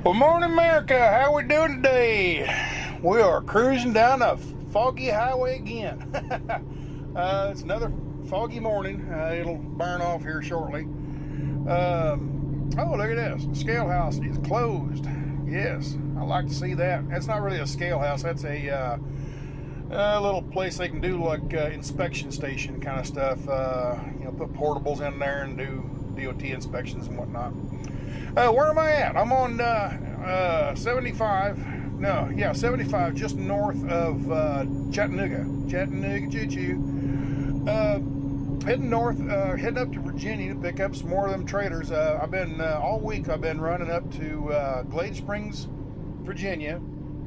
Well, morning, America. How we doing today? We are cruising down a foggy highway again. It's another foggy morning. It'll burn off here shortly. Oh, look at this. The scale house is closed. Yes, I like to see that. That's not really a scale house. That's a little place they can do like inspection station kind of stuff. Put portables in there and do DOT inspections and whatnot. Where am I at? I'm on 75, just north of Chattanooga, choo-choo. Heading north, heading up to Virginia to pick up some more of them trailers. I've been, all week I've been running up to Glade Springs, Virginia,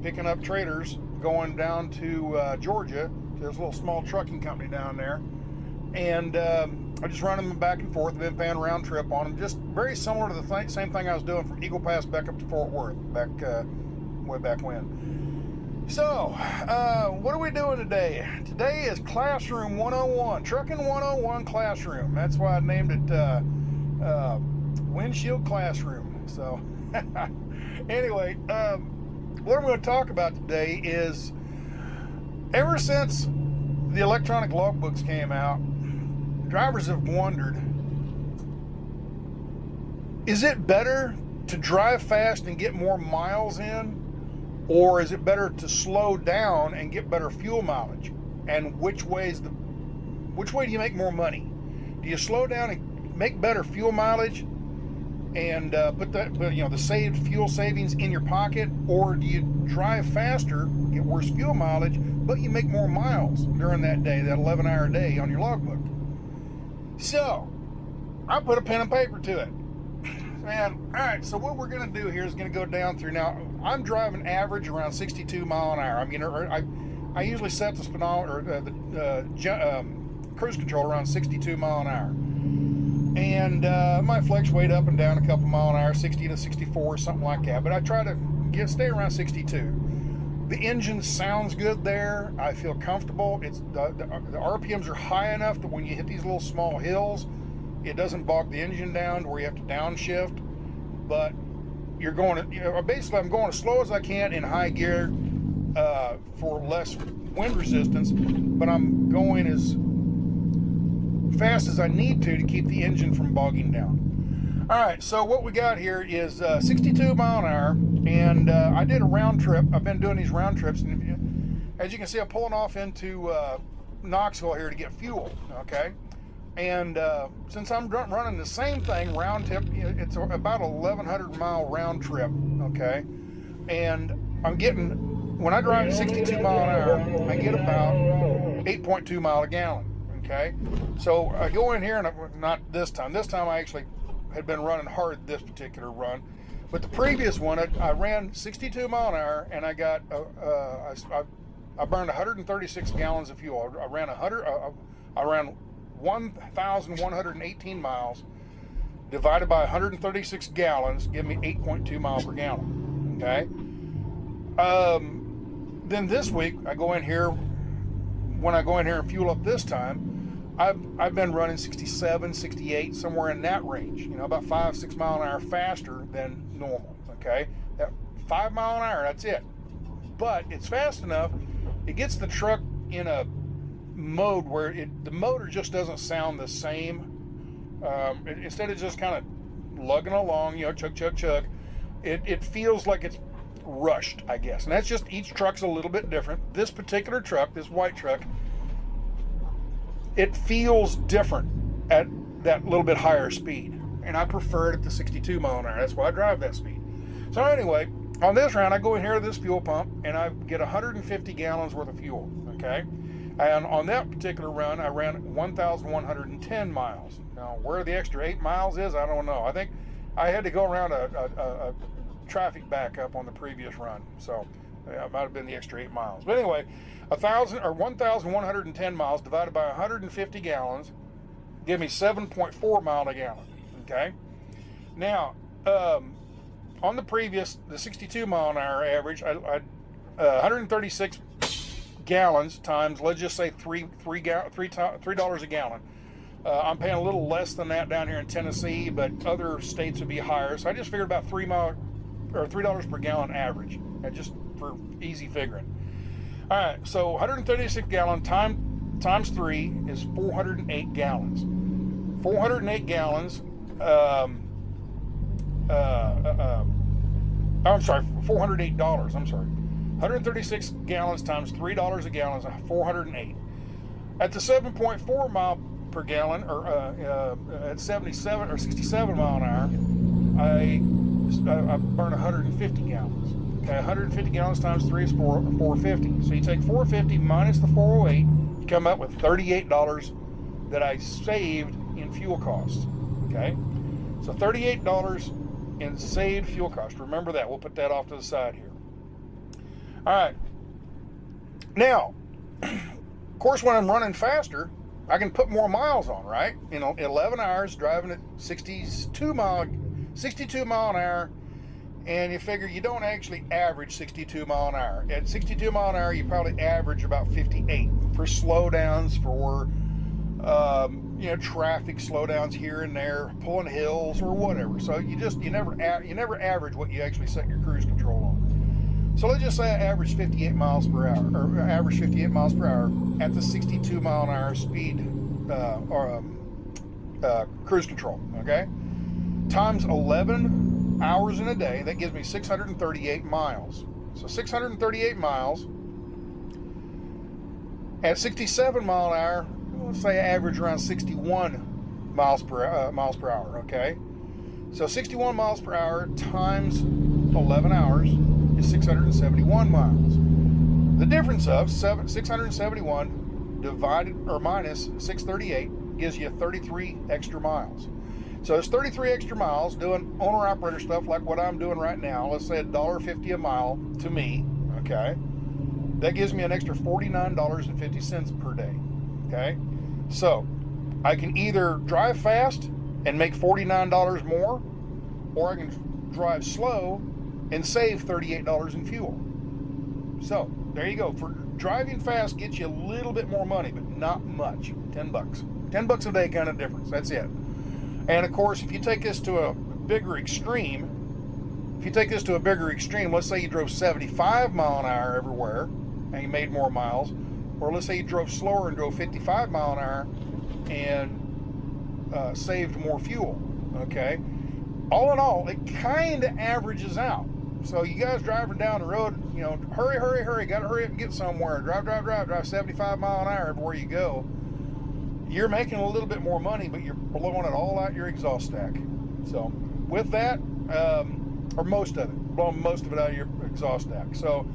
picking up trailers, going down to Georgia, to this little small trucking company down there. And I just run them back and forth. I've been paying round trip on them, just very similar to the same thing I was doing from Eagle Pass back up to Fort Worth, way back when. So, what are we doing today? Today is Classroom 101, Trucking 101 Classroom. That's why I named it Windshield Classroom. So, anyway, what I'm going to talk about today is, ever since the electronic logbooks came out, drivers have wondered, is it better to drive fast and get more miles in, or is it better to slow down and get better fuel mileage? And which way do you make more money? Do you slow down and make better fuel mileage and put the saved fuel savings in your pocket, or do you drive faster, get worse fuel mileage, but you make more miles during that day, that 11-hour day on your logbook? So, I put a pen and paper to it. Man, all right, so what we're going to do here is going to go down through. Now, I'm driving average around 62 mile an hour. I usually set the speedometer, the cruise control around 62 mile an hour. And my fluctuate up and down a couple mile an hour, 60 to 64, something like that. But I try to stay around 62. The engine sounds good there. I feel comfortable. It's the RPMs are high enough that when you hit these little small hills, it doesn't bog the engine down to where you have to downshift. But you're going to, basically I'm going as slow as I can in high gear for less wind resistance, but I'm going as fast as I need to keep the engine from bogging down. All right, so what we got here is 62 mile an hour, and I did a round trip. I've been doing these round trips, and as you can see, I'm pulling off into Knoxville here to get fuel, okay? And since I'm running the same thing, round trip, it's about 1,100 mile round trip, okay? And I'm getting, when I drive 62 mile an hour, I get about 8.2 mile a gallon, okay? So I go in here, and not this time. This time I actually had been running hard this particular run, but the previous one I ran 62 mile an hour, and I got I burned 136 gallons of fuel. I ran 1,118 miles divided by 136 gallons, give me 8.2 miles per gallon. Okay. Then this week I go in here. When I go in here and fuel up this time, I've been running 67, 68, somewhere in that range, about 5-6 mile an hour faster than normal, okay? That 5 mile an hour, that's it. But it's fast enough, it gets the truck in a mode where the motor just doesn't sound the same. Instead of just kind of lugging along, chug, chug, chug, it feels like it's rushed, I guess. And that's just, each truck's a little bit different. This particular truck, this white truck, it feels different at that little bit higher speed, and I prefer it at the 62 mile an hour. That's why I drive that speed. So anyway, on this round, I go in here to this fuel pump, and I get 150 gallons worth of fuel, okay? And on that particular run, I ran 1,110 miles. Now, where the extra 8 miles is, I don't know. I think I had to go around a traffic backup on the previous run, so it might have been the extra 8 miles. But anyway, 1,110 miles divided by 150 gallons give me 7.4 mile a gallon. Okay. Now, on the 62 mile an hour average, I 136 gallons times, let's just say $3 a gallon. I'm paying a little less than that down here in Tennessee, but other states would be higher. So I just figured about $3 per gallon average, just for easy figuring. All right, so 136 gallon times 3 is 408 gallons. 408 gallons. I'm sorry, $408. I'm sorry. 136 gallons times $3 a gallon is 408. At the 7.4 mile per gallon, or at 77 or 67 mile an hour, I burn 150 gallons. Okay, 150 gallons times 3 is 450. So you take 450 minus the 408, you come up with $38 that I saved in fuel costs. Okay, so $38 in saved fuel costs. Remember that. We'll put that off to the side here. All right. Now, of course, when I'm running faster, I can put more miles on, right? 11 hours driving at 62 mile an hour, and you figure you don't actually average 62 mile an hour. At 62 mile an hour, you probably average about 58 for slowdowns, for traffic slowdowns here and there, pulling hills or whatever. So you never average what you actually set your cruise control on. So let's just say I average 58 miles per hour, or average 58 miles per hour at the 62 mile an hour speed cruise control. Okay, times 11 hours in a day, that gives me 638 miles. So 638 miles at 67 mile an hour. Let's say I average around 61 miles per hour. Okay, so 61 miles per hour times 11 hours is 671 miles. The difference of 671 divided or minus 638 gives you 33 extra miles. So it's 33 extra miles doing owner-operator stuff like what I'm doing right now. Let's say $1.50 a mile to me. Okay, that gives me an extra $49.50 per day. Okay, so I can either drive fast and make $49 more, or I can drive slow and save $38 in fuel. So there you go. For driving fast gets you a little bit more money, but not much. $10. $10 a day kind of difference. That's it. And of course, if you take this to a bigger extreme, let's say you drove 75 mile an hour everywhere and you made more miles, or let's say you drove slower and drove 55 mile an hour and saved more fuel. Okay, all in all, it kind of averages out. So you guys driving down the road, hurry, gotta hurry up and get somewhere. Drive 75 mile an hour everywhere you go. You're making a little bit more money, but you're blowing it all out your exhaust stack. So with that, or most of it, blowing most of it out of your exhaust stack. So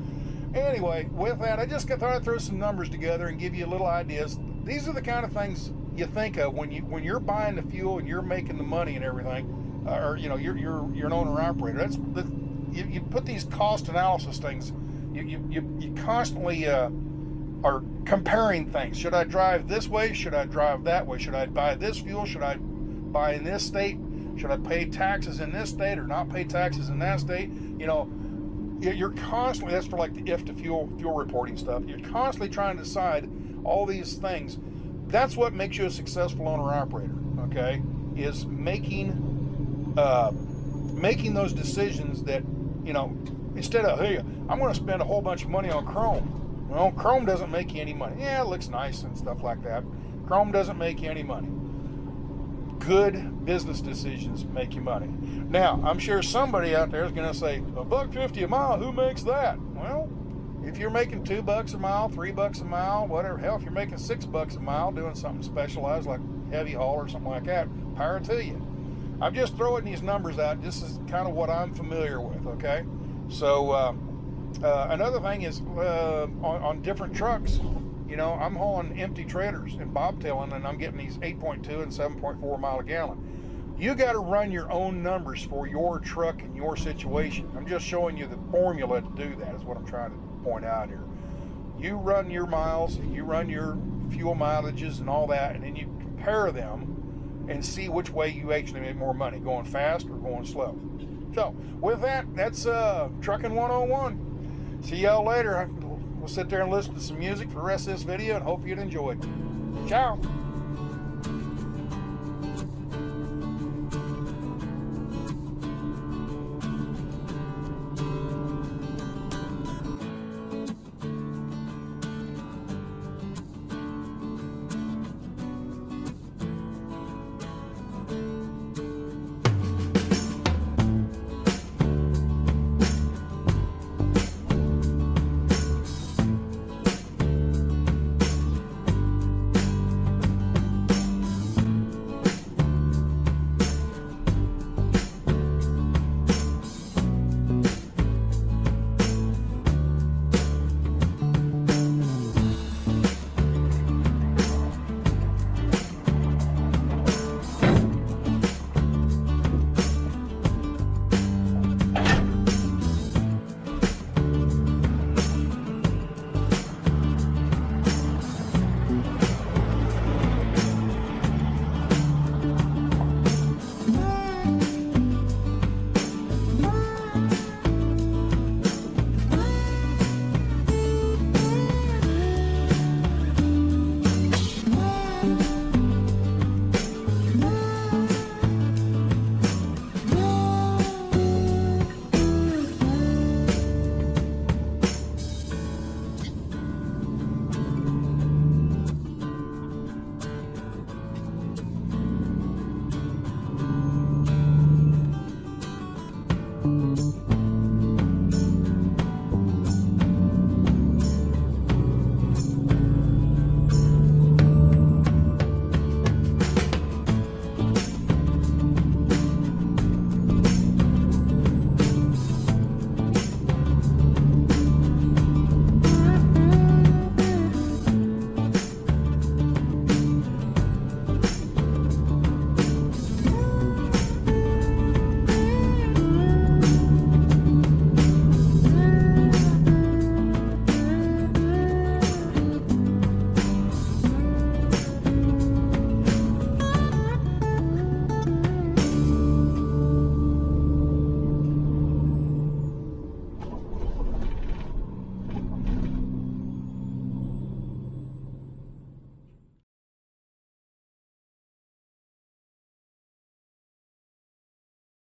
anyway, with that, I just thought I'd throw some numbers together and give you little ideas. These are the kind of things you think of when you're buying the fuel and you're making the money and everything, or you're an owner operator. You put these cost analysis things. You constantly are comparing things. Should I drive this way? Should I drive that way? Should I buy this fuel? Should I buy in this state? Should I pay taxes in this state or not pay taxes in that state? You're constantly, that's for like the if to fuel reporting stuff. You're constantly trying to decide all these things. That's what makes you a successful owner operator. Okay, is making those decisions that, instead of, hey, I'm going to spend a whole bunch of money on chrome. Well, chrome doesn't make you any money. Yeah, it looks nice and stuff like that. Chrome doesn't make you any money. Good business decisions make you money. Now, I'm sure somebody out there is going to say, $1.50 a mile, who makes that? Well, if you're making $2 a mile, $3 a mile, whatever, hell, if you're making $6 a mile doing something specialized like heavy haul or something like that, power to you. I'm just throwing these numbers out. This is kind of what I'm familiar with, okay? So, another thing is, on different trucks, I'm hauling empty trailers and bobtailing, and I'm getting these 8.2 and 7.4 mile a gallon. You got to run your own numbers for your truck and your situation. I'm just showing you the formula to do that, is what I'm trying to point out here. You run your miles, you run your fuel mileages and all that, and then you compare them and see which way you actually make more money, going fast or going slow. So with that, that's Trucking 101. See y'all later. We'll sit there and listen to some music for the rest of this video and hope you'd enjoy it. Ciao.